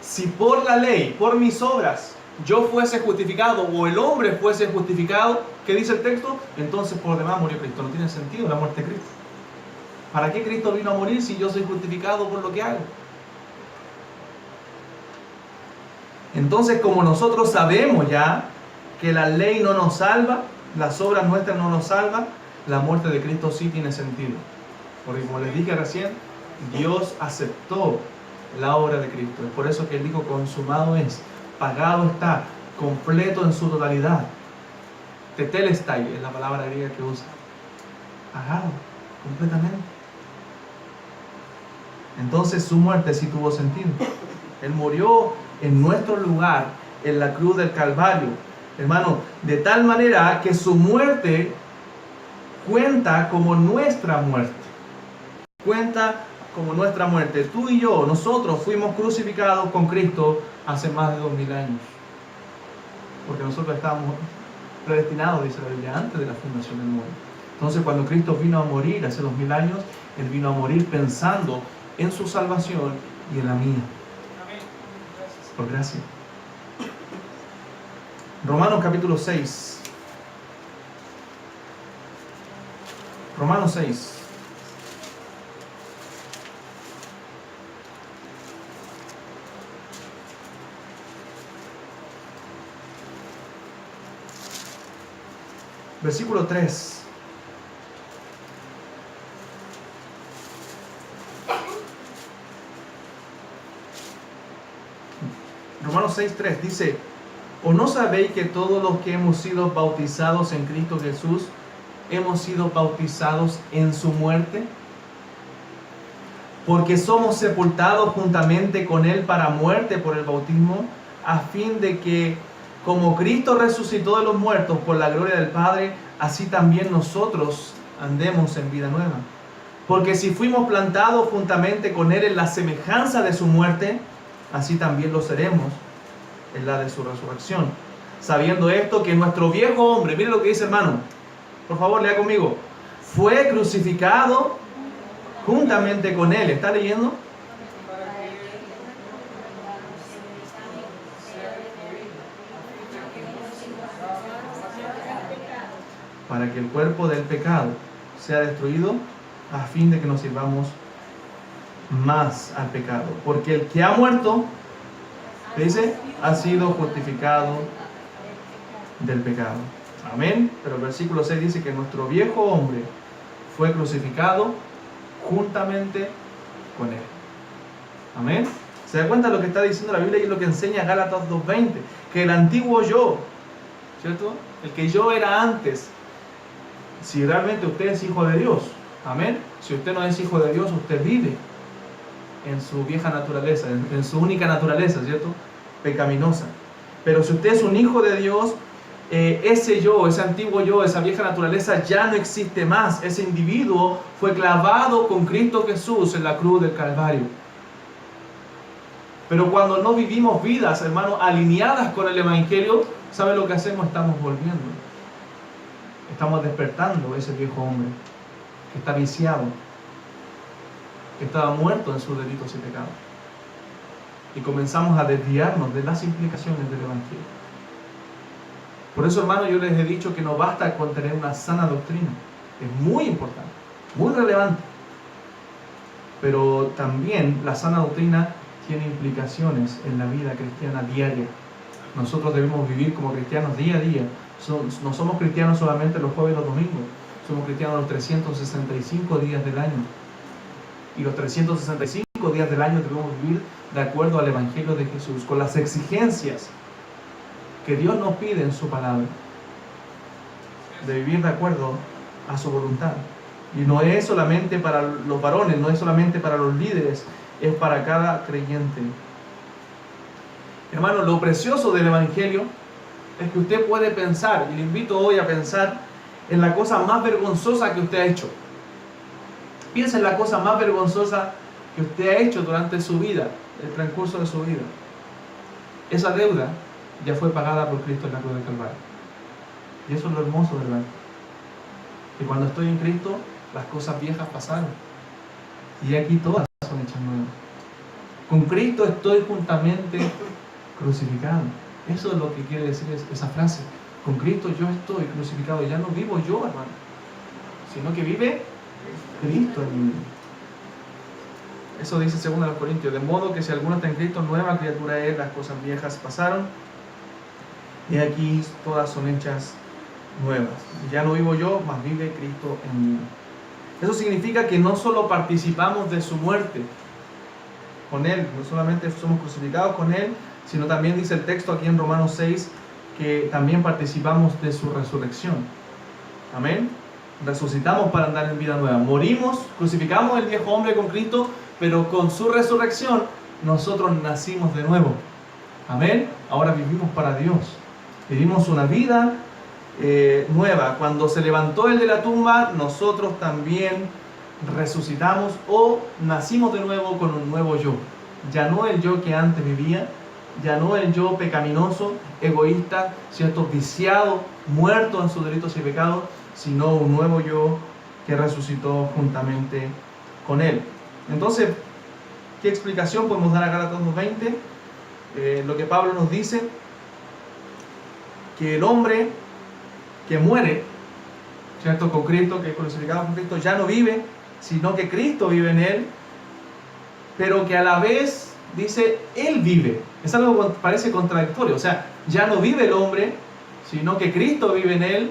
Si por la ley, por mis obras, yo fuese justificado o el hombre fuese justificado, ¿qué dice el texto? Entonces por demás murió Cristo. No tiene sentido la muerte de Cristo. ¿Para qué Cristo vino a morir si yo soy justificado por lo que hago? Entonces, como nosotros sabemos ya que la ley no nos salva, las obras nuestras no nos salvan, la muerte de Cristo sí tiene sentido. Porque como les dije recién, Dios aceptó la obra de Cristo. Es por eso que Él dijo, consumado es, pagado está, completo en su totalidad. Tetelestai es la palabra griega que usa. Pagado, completamente. Entonces su muerte sí tuvo sentido. Él murió en nuestro lugar, en la cruz del Calvario. Hermano, de tal manera que su muerte cuenta como nuestra muerte. Cuenta como nuestra muerte. Tú y yo, nosotros fuimos crucificados con Cristo hace más de 2000 años. Porque nosotros estábamos predestinados, dice la Biblia, antes de la fundación del mundo. Entonces, cuando Cristo vino a morir hace 2000 años, Él vino a morir pensando en su salvación y en la mía. Por gracia. Romanos capítulo 6. Romanos 6. Versículo 3. Romanos 6:3 dice: ¿O no sabéis que todos los que hemos sido bautizados en Cristo Jesús hemos sido bautizados en su muerte? Porque somos sepultados juntamente con Él para muerte por el bautismo, a fin de que, como Cristo resucitó de los muertos por la gloria del Padre, así también nosotros andemos en vida nueva. Porque si fuimos plantados juntamente con Él en la semejanza de su muerte, así también lo seremos en la de su resurrección. Sabiendo esto, que nuestro viejo hombre, mire lo que dice, hermano, por favor lea conmigo, fue crucificado juntamente con Él. ¿Está leyendo? Para que el cuerpo del pecado sea destruido, a fin de que nos sirvamos más al pecado. Porque el que ha muerto, ¿qué dice? Ha sido justificado del pecado. Amén. Pero el versículo 6 dice que nuestro viejo hombre fue crucificado juntamente con Él. Amén. ¿Se da cuenta de lo que está diciendo la Biblia y lo que enseña Gálatas 2:20? Que el antiguo yo, ¿cierto? El que yo era antes, si realmente usted es hijo de Dios, amén. Si usted no es hijo de Dios, usted vive en su vieja naturaleza, en su única naturaleza, ¿cierto? Pecaminosa. Pero si usted es un hijo de Dios, ese yo, ese antiguo yo, esa vieja naturaleza ya no existe más. Ese individuo fue clavado con Cristo Jesús en la cruz del Calvario. Pero cuando no vivimos vidas, hermanos, alineadas con el Evangelio, ¿sabe lo que hacemos? Estamos volviendo. Estamos despertando ese viejo hombre que está viciado, que estaba muerto en sus delitos y pecados. Y comenzamos a desviarnos de las implicaciones del Evangelio. Por eso, hermano, yo les he dicho que no basta con tener una sana doctrina. Es muy importante, muy relevante. Pero también la sana doctrina tiene implicaciones en la vida cristiana diaria. Nosotros debemos vivir como cristianos día a día. No somos cristianos solamente los jueves y los domingos. Somos cristianos los 365 días del año. Y los 365 días del año debemos vivir de acuerdo al Evangelio de Jesús, con las exigencias que Dios nos pide en su palabra, de vivir de acuerdo a su voluntad. Y no es solamente para los varones, no es solamente para los líderes, es para cada creyente. Hermano, lo precioso del Evangelio es que usted puede pensar, y le invito hoy a pensar en la cosa más vergonzosa que usted ha hecho. Piensa en la cosa más vergonzosa que usted ha hecho durante su vida, el transcurso de su vida. Esa deuda ya fue pagada por Cristo en la cruz del Calvario. Y eso es lo hermoso, ¿verdad? Que cuando estoy en Cristo, las cosas viejas pasaron. Y aquí todas son hechas nuevas. Con Cristo estoy juntamente crucificado. Eso es lo que quiere decir esa frase. Con Cristo yo estoy crucificado. Ya no vivo yo, hermano, sino que vive Cristo en mí. Eso dice 2 Corintios. De modo que si alguno está en Cristo, nueva criatura es, las cosas viejas pasaron, y aquí todas son hechas nuevas. Ya no vivo yo, mas vive Cristo en mí. Eso significa que no solo participamos de su muerte con Él, no solamente somos crucificados con Él, sino también dice el texto aquí en Romanos 6, que también participamos de su resurrección. Amén. Resucitamos para andar en vida nueva. Morimos, crucificamos el viejo hombre con Cristo, pero con su resurrección nosotros nacimos de nuevo. Amén. Ahora vivimos para Dios. Vivimos una vida nueva. Cuando se levantó Él de la tumba, nosotros también resucitamos o nacimos de nuevo con un nuevo yo. Ya no el yo que antes vivía, ya no el yo pecaminoso, egoísta, ¿cierto?, viciado, muerto en sus delitos y pecados, sino un nuevo yo que resucitó juntamente con Él. Entonces, ¿qué explicación podemos dar a Gálatas 2:20? Lo que Pablo nos dice, que el hombre que muere, ¿cierto?, con Cristo, que es crucificado con Cristo, ya no vive, sino que Cristo vive en él, pero que a la vez, dice, Él vive. Es algo que parece contradictorio. O sea, ya no vive el hombre, sino que Cristo vive en él,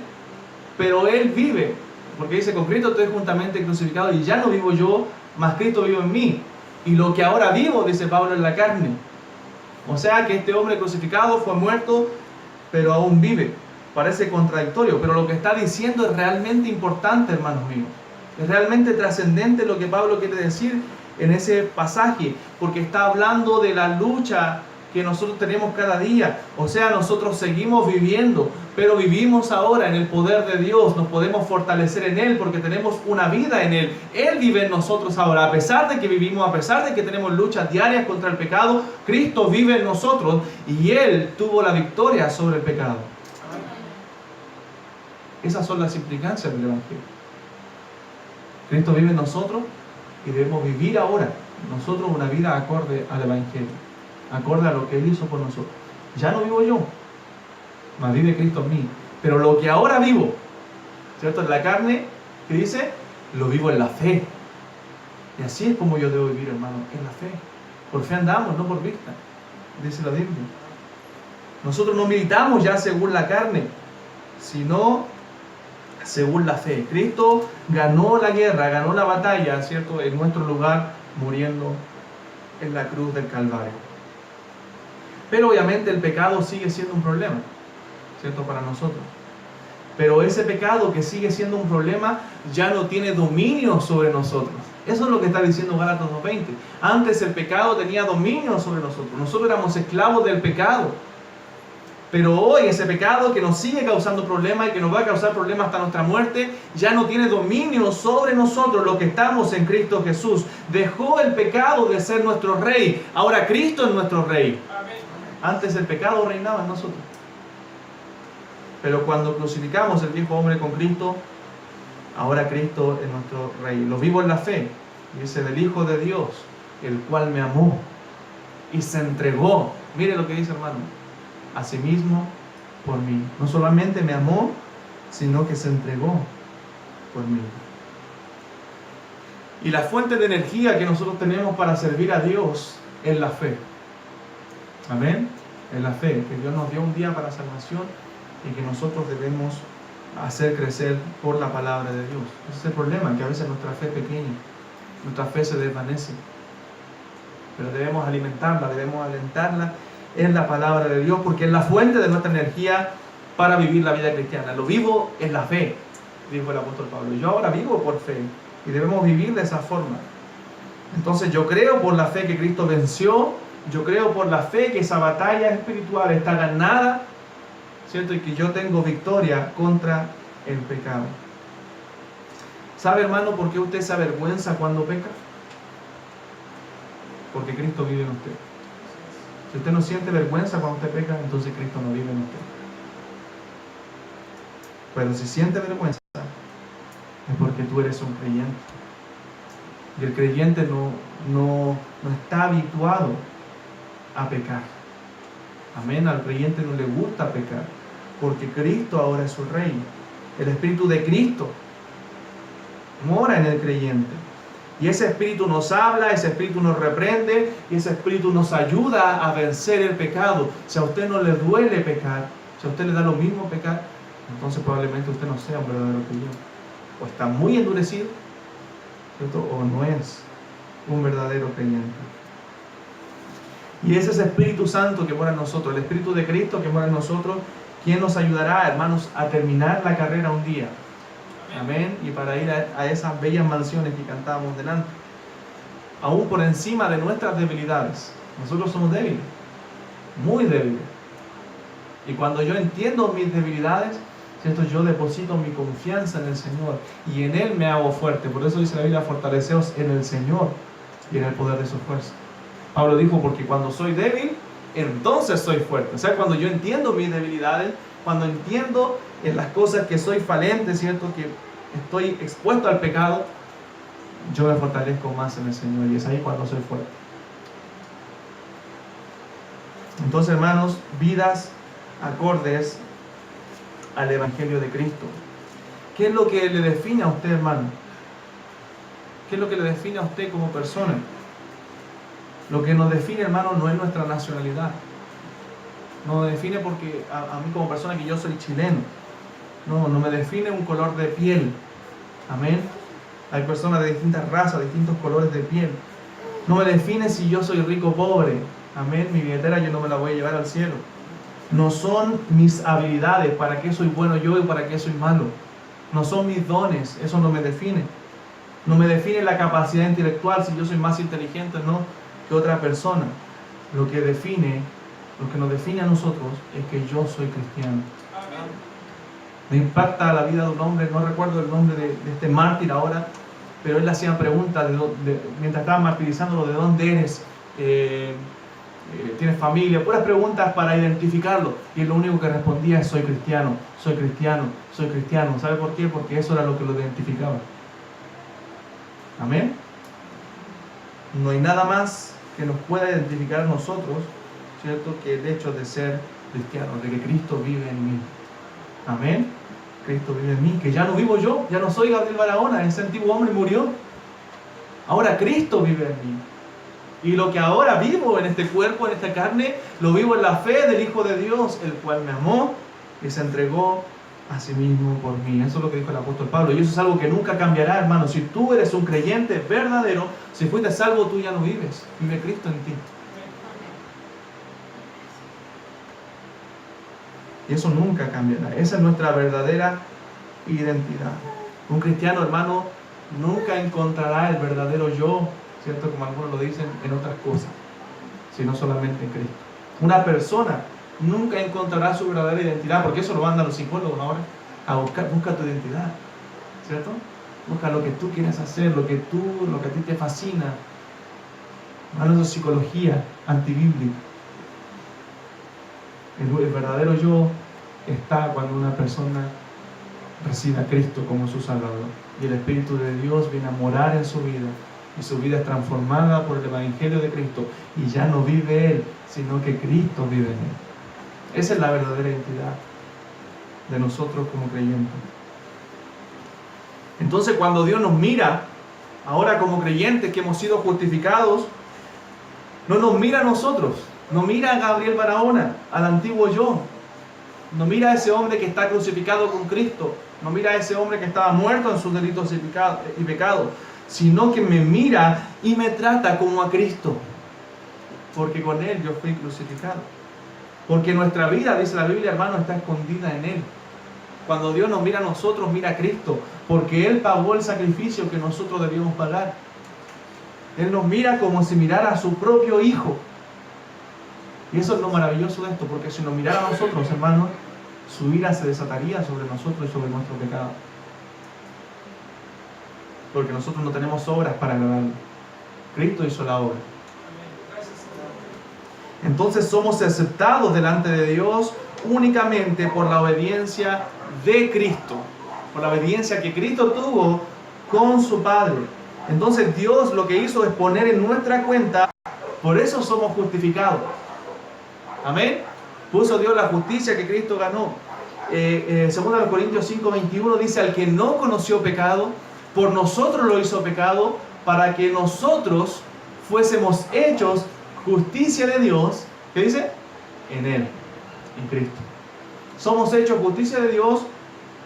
pero Él vive. Porque dice, con Cristo estoy juntamente crucificado y ya no vivo yo, mas Cristo vive en mí. Y lo que ahora vivo, dice Pablo, en la carne. O sea que este hombre crucificado fue muerto, pero aún vive. Parece contradictorio, pero lo que está diciendo es realmente importante, hermanos míos. Es realmente trascendente lo que Pablo quiere decir en ese pasaje, porque está hablando de la lucha que nosotros tenemos cada día. O sea, nosotros seguimos viviendo, pero vivimos ahora en el poder de Dios. Nos podemos fortalecer en Él porque tenemos una vida en Él. Él vive en nosotros ahora. A pesar de que vivimos, a pesar de que tenemos luchas diarias contra el pecado, Cristo vive en nosotros y Él tuvo la victoria sobre el pecado. Esas son las implicancias del Evangelio. Cristo vive en nosotros y debemos vivir ahora nosotros una vida acorde al Evangelio, acorde a lo que Él hizo por nosotros. Ya no vivo yo, mas vive Cristo en mí. Pero lo que ahora vivo, ¿cierto?, en la carne, ¿qué dice? Lo vivo en la fe. Y así es como yo debo vivir, hermano, en la fe. Por fe andamos, no por vista, dice la Biblia. Nosotros no militamos ya según la carne, sino según la fe. Cristo ganó la guerra, ganó la batalla, ¿cierto?, en nuestro lugar, muriendo en la cruz del Calvario. Pero obviamente el pecado sigue siendo un problema, ¿cierto?, para nosotros. Pero ese pecado que sigue siendo un problema ya no tiene dominio sobre nosotros. Eso es lo que está diciendo Gálatas 2:20. Antes el pecado tenía dominio sobre nosotros. Nosotros éramos esclavos del pecado. Pero hoy ese pecado que nos sigue causando problemas y que nos va a causar problemas hasta nuestra muerte, ya no tiene dominio sobre nosotros, los que estamos en Cristo Jesús. Dejó el pecado de ser nuestro rey. Ahora Cristo es nuestro rey. Amén. Antes el pecado reinaba en nosotros. Pero cuando crucificamos el viejo hombre con Cristo, ahora Cristo es nuestro rey. Lo vivo en la fe. Dice del Hijo de Dios, el cual me amó y se entregó. Mire lo que dice, hermano. A sí mismo por mí. No solamente me amó, sino que se entregó por mí. Y la fuente de energía que nosotros tenemos para servir a Dios es la fe. Amén. Es la fe que Dios nos dio un día para salvación y que nosotros debemos hacer crecer por la palabra de Dios. Ese es el problema, que a veces nuestra fe es pequeña, nuestra fe se desvanece. Pero debemos alimentarla, debemos alentarla en la palabra de Dios, porque es la fuente de nuestra energía para vivir la vida cristiana. Lo vivo en la fe, dijo el apóstol Pablo. Yo ahora vivo por fe y debemos vivir de esa forma. Entonces yo creo por la fe que Cristo venció, yo creo por la fe que esa batalla espiritual está ganada, ¿cierto? Y que yo tengo victoria contra el pecado. ¿Sabe, hermano, por qué usted se avergüenza cuando peca? Porque Cristo vive en usted. Si usted no siente vergüenza cuando usted peca, entonces Cristo no vive en usted. Pero si siente vergüenza, es porque tú eres un creyente. Y el creyente no está habituado a pecar. Amén. Al creyente no le gusta pecar, porque Cristo ahora es su rey. El Espíritu de Cristo mora en el creyente. Y ese Espíritu nos habla, ese Espíritu nos reprende y ese Espíritu nos ayuda a vencer el pecado. Si a usted no le duele pecar, si a usted le da lo mismo pecar, entonces probablemente usted no sea un verdadero creyente. O está muy endurecido, ¿cierto? O no es un verdadero creyente. Y ese es el Espíritu Santo que mora en nosotros, el Espíritu de Cristo que mora en nosotros, quien nos ayudará, hermanos, a terminar la carrera un día. Amén. Y para ir a esas bellas mansiones que cantábamos delante. Aún por encima de nuestras debilidades. Nosotros somos débiles. Muy débiles. Y cuando yo entiendo mis debilidades, ¿cierto? Yo deposito mi confianza en el Señor. Y en Él me hago fuerte. Por eso dice la Biblia, fortaleceos en el Señor y en el poder de su fuerza. Pablo dijo, porque cuando soy débil, entonces soy fuerte. O sea, cuando yo entiendo mis debilidades, cuando entiendo en las cosas que soy falente, ¿cierto? Que estoy expuesto al pecado, yo me fortalezco más en el Señor y es ahí cuando soy fuerte. Entonces, hermanos, vidas acordes al Evangelio de Cristo. ¿Qué es lo que le define a usted, hermano? ¿Qué es lo que le define a usted como persona? Lo que nos define, hermano, no es nuestra nacionalidad. No me define porque a mí como persona que yo soy chileno. No me define un color de piel. Amén. Hay personas de distintas razas, distintos colores de piel. No me define si yo soy rico o pobre. Amén. Mi billetera yo no me la voy a llevar al cielo. No son mis habilidades, para qué soy bueno yo y para qué soy malo. No son mis dones, eso no me define. No me define la capacidad intelectual, si yo soy más inteligente o no que otra persona. Lo que nos define a nosotros es que yo soy cristiano. Amén. Me impacta la vida de un hombre, no recuerdo el nombre de este mártir ahora, pero él le hacía preguntas mientras estaba martirizándolo, ¿de dónde eres? ¿Tienes familia? Puras preguntas para identificarlo. Y él lo único que respondía es soy cristiano, soy cristiano, soy cristiano. ¿Sabe por qué? Porque eso era lo que lo identificaba. Amén. No hay nada más que nos pueda identificar a nosotros, ¿cierto? Que el hecho de ser cristianos, de que Cristo vive en mí. Amén. Cristo vive en mí, que ya no vivo yo, ya no soy Gabriel Barahona, ese antiguo hombre murió. Ahora Cristo vive en mí. Y lo que ahora vivo en este cuerpo, en esta carne, lo vivo en la fe del Hijo de Dios, el cual me amó y se entregó a sí mismo por mí. Eso es lo que dijo el apóstol Pablo. Y eso es algo que nunca cambiará, hermano. Si tú eres un creyente verdadero, si fuiste salvo, tú ya no vives. Vive Cristo en ti. Y eso nunca cambiará. Esa es nuestra verdadera identidad. Un cristiano, hermano, nunca encontrará el verdadero yo, ¿cierto? Como algunos lo dicen, en otras cosas, sino solamente en Cristo. Una persona nunca encontrará su verdadera identidad, porque eso lo mandan los psicólogos ahora, busca tu identidad, ¿cierto? Busca lo que tú quieres hacer, lo que a ti te fascina. Hablando de psicología antibíblica. El verdadero yo está cuando una persona recibe a Cristo como su Salvador y el Espíritu de Dios viene a morar en su vida y su vida es transformada por el Evangelio de Cristo y ya no vive Él, sino que Cristo vive en Él. Esa es la verdadera identidad de nosotros como creyentes. Entonces, cuando Dios nos mira, ahora como creyentes que hemos sido justificados, no nos mira a nosotros, no mira a Gabriel Barahona, al antiguo yo, no mira a ese hombre que está crucificado con Cristo, no mira a ese hombre que estaba muerto en sus delitos y pecados, sino que me mira y me trata como a Cristo, porque con Él yo fui crucificado. Porque nuestra vida, dice la Biblia, hermano, está escondida en Él. Cuando Dios nos mira a nosotros, mira a Cristo, porque Él pagó el sacrificio que nosotros debíamos pagar. Él nos mira como si mirara a su propio Hijo. Y eso es lo maravilloso de esto, porque si nos mirara a nosotros, hermanos, su ira se desataría sobre nosotros y sobre nuestro pecado. Porque nosotros no tenemos obras para agradarle. Cristo hizo la obra. Entonces somos aceptados delante de Dios únicamente por la obediencia de Cristo, por la obediencia que Cristo tuvo con su Padre. Entonces Dios lo que hizo es poner en nuestra cuenta, por eso somos justificados. Amén. Puso Dios la justicia que Cristo ganó. Segunda de Corintios 5:21 dice: al que no conoció pecado, por nosotros lo hizo pecado, para que nosotros fuésemos hechos justicia de Dios. ¿Qué dice? En Él, en Cristo. Somos hechos justicia de Dios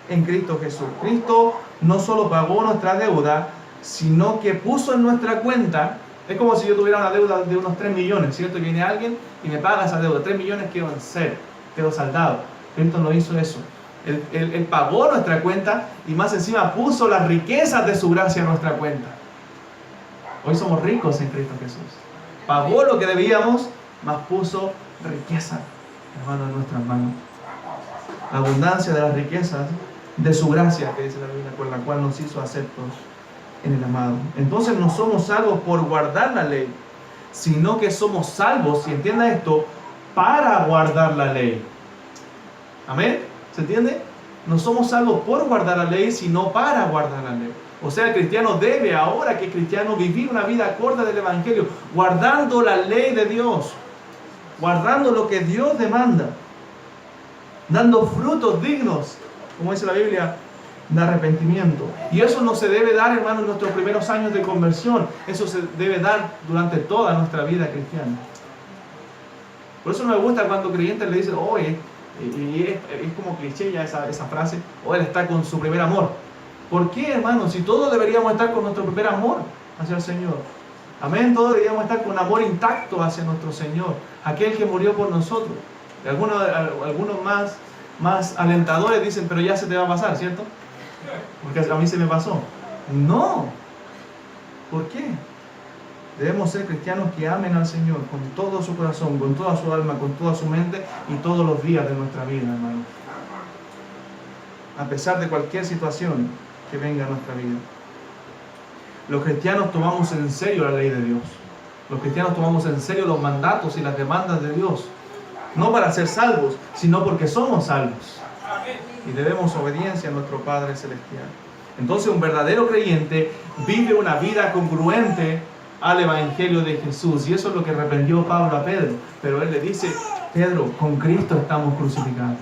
en Cristo Jesús. Cristo no solo pagó nuestra deuda, sino que puso en nuestra cuenta. Es como si yo tuviera una deuda de unos 3 millones, ¿cierto? Y viene alguien y me paga esa deuda. 3 millones quedo en cero, quedo saldado. Cristo no hizo eso. Él pagó nuestra cuenta y más encima puso las riquezas de su gracia en nuestra cuenta. Hoy somos ricos en Cristo Jesús. Pagó lo que debíamos, mas puso riqueza, hermano, en nuestras manos. La abundancia de las riquezas de su gracia, que dice la Biblia, por la cual nos hizo aceptos en el amado. Entonces no somos salvos por guardar la ley, sino que somos salvos, y entienda esto, para guardar la ley. Amén. ¿Se entiende? No somos salvos por guardar la ley, sino para guardar la ley. O sea, el cristiano debe, ahora que es cristiano, vivir una vida acorde del Evangelio, guardando la ley de Dios, guardando lo que Dios demanda, dando frutos dignos, como dice la Biblia, de arrepentimiento. Y eso no se debe dar, hermano, en nuestros primeros años de conversión. Eso se debe dar durante toda nuestra vida cristiana. Por eso no me gusta cuando creyentes le dicen, oye, y es como cliché ya esa frase, o él está con su primer amor. ¿Por qué, hermano? Si todos deberíamos estar con nuestro primer amor hacia el Señor. Amén, todos deberíamos estar con amor intacto hacia nuestro Señor, aquel que murió por nosotros. Y algunos más alentadores dicen, pero ya se te va a pasar, ¿cierto? Porque a mí se me pasó. No. ¿Por qué? Debemos ser cristianos que amen al Señor con todo su corazón, con toda su alma, con toda su mente y todos los días de nuestra vida, hermano. A pesar de cualquier situación que venga a nuestra vida. Los cristianos tomamos en serio la ley de Dios. Los cristianos tomamos en serio los mandatos y las demandas de Dios. No para ser salvos, sino porque somos salvos. Y debemos obediencia a nuestro Padre Celestial. Entonces un verdadero creyente vive una vida congruente al Evangelio de Jesús. Y eso es lo que reprendió Pablo a Pedro. Pero él le dice, Pedro, con Cristo estamos crucificados.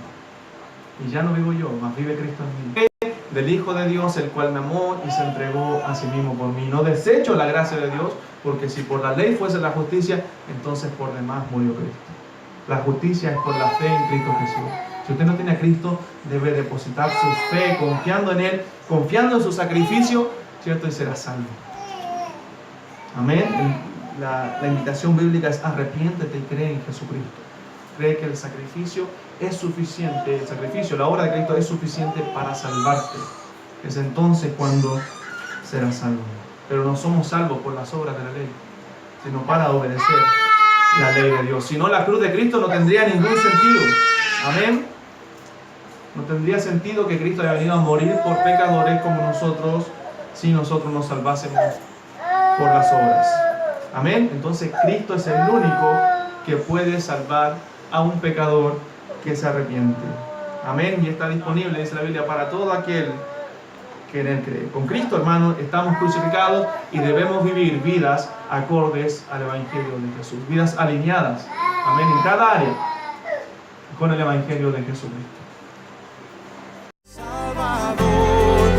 Y ya no vivo yo, mas vive Cristo en mí. Del Hijo de Dios, el cual me amó y se entregó a sí mismo por mí. No desecho la gracia de Dios, porque si por la ley fuese la justicia, entonces por demás murió Cristo. La justicia es por la fe en Cristo Jesús. Si usted no tiene a Cristo, debe depositar su fe, confiando en Él, confiando en su sacrificio, ¿cierto? Y será salvo. Amén. La invitación bíblica es arrepiéntete y cree en Jesucristo. Cree que el sacrificio es suficiente, el sacrificio, la obra de Cristo es suficiente para salvarte. Es entonces cuando serás salvo. Pero no somos salvos por las obras de la ley, sino para obedecer la ley de Dios. Si no, la cruz de Cristo no tendría ningún sentido. Amén. No tendría sentido que Cristo haya venido a morir por pecadores como nosotros si nosotros nos salvásemos por las obras. Amén. Entonces Cristo es el único que puede salvar a un pecador que se arrepiente. Amén. Y está disponible, dice la Biblia, para todo aquel que en Él cree. Con Cristo, hermanos, estamos crucificados y debemos vivir vidas acordes al Evangelio de Jesús. Vidas alineadas. Amén. En cada área con el Evangelio de Jesucristo. Salvador,